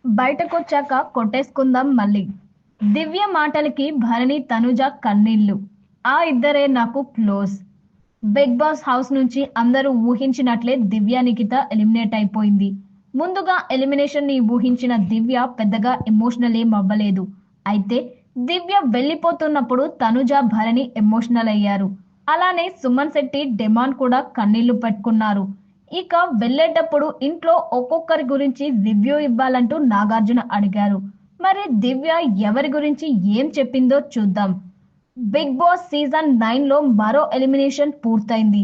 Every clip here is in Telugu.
బయటకొచ్చాక కొట్టేసుకుందాం మళ్ళీ. దివ్య మాటలకి భరణి, తనుజ కన్నీళ్లు. ఆ ఇద్దరే నాకు క్లోజ్. బిగ్ బాస్ హౌస్ నుంచి అందరూ ఊహించినట్లే దివ్య నిఖిత ఎలిమినేట్ అయిపోయింది. ముందుగా ఎలిమినేషన్ ని ఊహించిన దివ్య పెద్దగా ఎమోషనల్ ఏం అవ్వలేదు. అయితే దివ్య వెళ్ళిపోతున్నప్పుడు తనుజ, భరణి ఎమోషనల్ అయ్యారు. అలానే సుమన్ శెట్టి, డెమాన్ కూడా కన్నీళ్లు పెట్టుకున్నారు. ఇక వెళ్ళేటప్పుడు ఇంట్లో ఒక్కొక్కరి గురించి రివ్యూ ఇవ్వాలంటూ నాగార్జున అడిగారు. మరి దివ్య ఎవరి గురించి ఏం చెప్పిందో చూద్దాం. బిగ్ బాస్ సీజన్ 9 లో మరో ఎలిమినేషన్ పూర్తయింది.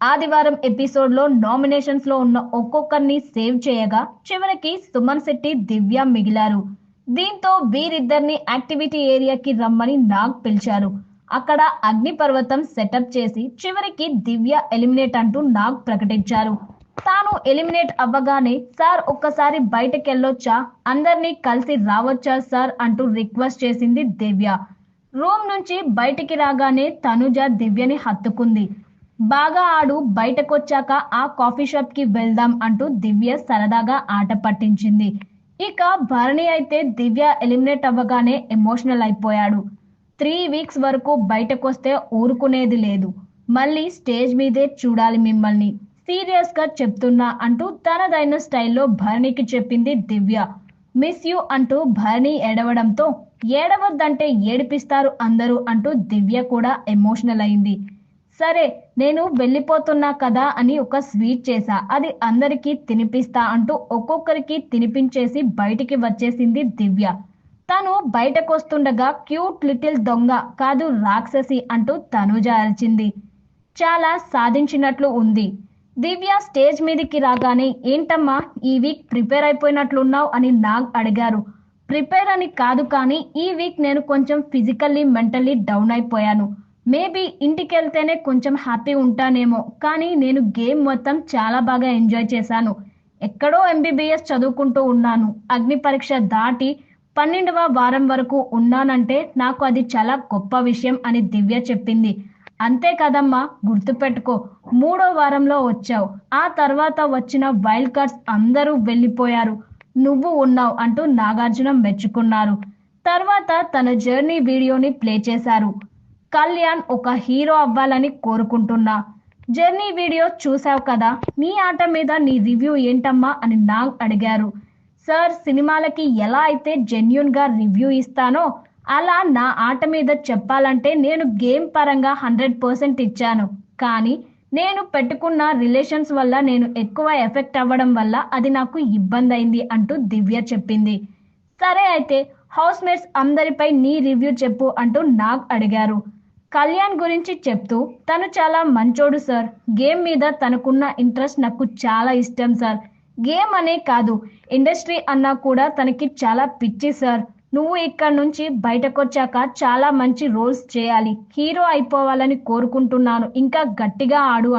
ఆదివారం ఎపిసోడ్ లో నామినేషన్స్ లో ఉన్న ఒక్కొక్కరిని సేవ్ చేయగా చివరికి సుమన్ శెట్టి, దివ్య మిగిలారు. దీంతో వీరిద్దరిని యాక్టివిటీ ఏరియాకి రమ్మని నాగ్ పిలిచారు. అక్కడ అగ్నిపర్వతం సెటప్ చేసి చివరికి దివ్య ఎలిమినేట్ అంటూ నాగ్ ప్రకటించారు. తాను ఎలిమినేట్ అవ్వగానే సార్ ఒక్కసారి బయటకెళ్ళొచ్చా, అందరినీ కలిసి రావచ్చా సార్ అంటూ రిక్వెస్ట్ చేసింది దివ్య. రూమ్ నుంచి బయటికి రాగానే తనుజ దివ్యని హత్తుకుంది. బాగా ఆడు, బయటకొచ్చాక ఆ కాఫీ షాప్ కి వెళ్దాం అంటూ దివ్య సరదాగా ఆట పట్టించింది. ఇక భరణి అయితే దివ్య ఎలిమినేట్ అవ్వగానే ఎమోషనల్ అయిపోయాడు. 3 వీక్స్ వరకు బయటకొస్తే ఊరుకునేది లేదు, మళ్ళీ స్టేజ్ మీదే చూడాలి మిమ్మల్ని, సీరియస్ గా చెప్తున్నా అంటూ తనదైన స్టైల్లో భరణికి చెప్పింది దివ్య. మిస్ యూ అంటూ భరణి ఏడవడంతో ఏడవద్దంటే ఏడిపిస్తారు అందరూ అంటూ దివ్య కూడా ఎమోషనల్ అయింది. సరే నేను వెళ్ళిపోతున్నా కదా అని ఒక స్వీట్ చేశా, అది అందరికీ తినిపిస్తా అంటూ ఒక్కొక్కరికి తినిపించేసి బయటికి వచ్చేసింది దివ్య. తను బయటకొస్తుండగా క్యూట్ లిటిల్ దొంగ కాదు రాక్షసి అంటూ తనుజ అరిచింది. చాలా సాధించినట్లు ఉంది. దివ్య స్టేజ్ మీదకి రాగానే ఏంటమ్మా ఈ వీక్ ప్రిపేర్ అయిపోయినట్లున్నావు అని నాగ్ అడిగారు. ప్రిపేర్ అని కాదు, కానీ ఈ వీక్ నేను కొంచెం ఫిజికల్లీ మెంటల్లీ డౌన్ అయిపోయాను. మేబీ ఇంటికి వెళ్తేనే కొంచెం హ్యాపీ ఉంటానేమో, కానీ నేను గేమ్ మొత్తం చాలా బాగా ఎంజాయ్ చేశాను. ఎక్కడో ఎంబీబీఎస్ చదువుకుంటూ ఉన్నాను, అగ్ని పరీక్ష దాటి 12వ వారం వరకు ఉన్నానంటే నాకు అది చాలా గొప్ప విషయం అని దివ్య చెప్పింది. అంతే కదమ్మా, గుర్తుపెట్టుకో, 3వ వారంలో వచ్చావు, ఆ తర్వాత వచ్చిన వైల్డ్ కార్డ్స్ అందరూ వెళ్ళిపోయారు, నువ్వు ఉన్నావు అంటూ నాగార్జున మెచ్చుకున్నారు. తర్వాత తన జర్నీ వీడియోని ప్లే చేశారు. కళ్యాణ్ ఒక హీరో అవ్వాలని కోరుకుంటున్నా. జర్నీ వీడియో చూసావు కదా, నీ ఆట మీద నీ రివ్యూ ఏంటమ్మా అని నాగ్ అడిగారు. సార్, సినిమాలకి ఎలా అయితే జెన్యూన్ గా రివ్యూ ఇస్తానో అలా నా ఆట మీద చెప్పాలంటే నేను గేమ్ పరంగా 100% ఇచ్చాను. కానీ నేను పెట్టుకున్న రిలేషన్స్ వల్ల నేను ఎక్కువ ఎఫెక్ట్ అవ్వడం వల్ల అది నాకు ఇబ్బంది అయింది అంటూ దివ్య చెప్పింది. సరే అయితే హౌస్ మేట్స్ అందరిపై నీ రివ్యూ చెప్పు అంటూ నాగ్ అడిగారు. కళ్యాణ్ గురించి చెప్తూ తను చాలా మంచోడు సార్, గేమ్ మీద తనకున్న ఇంట్రెస్ట్ నాకు చాలా ఇష్టం సార్. గేమ్ అనే కాదు, ఇండస్ట్రీ అన్నా కూడా తనకి చాలా పిచ్చి సార్. నువ్వు ఇక్కడ నుంచి బయటకొచ్చాక చాలా మంచి రోల్స్ చేయాలి, హీరో అయిపోవాలని కోరుకుంటున్నాను, ఇంకా గట్టిగా ఆడు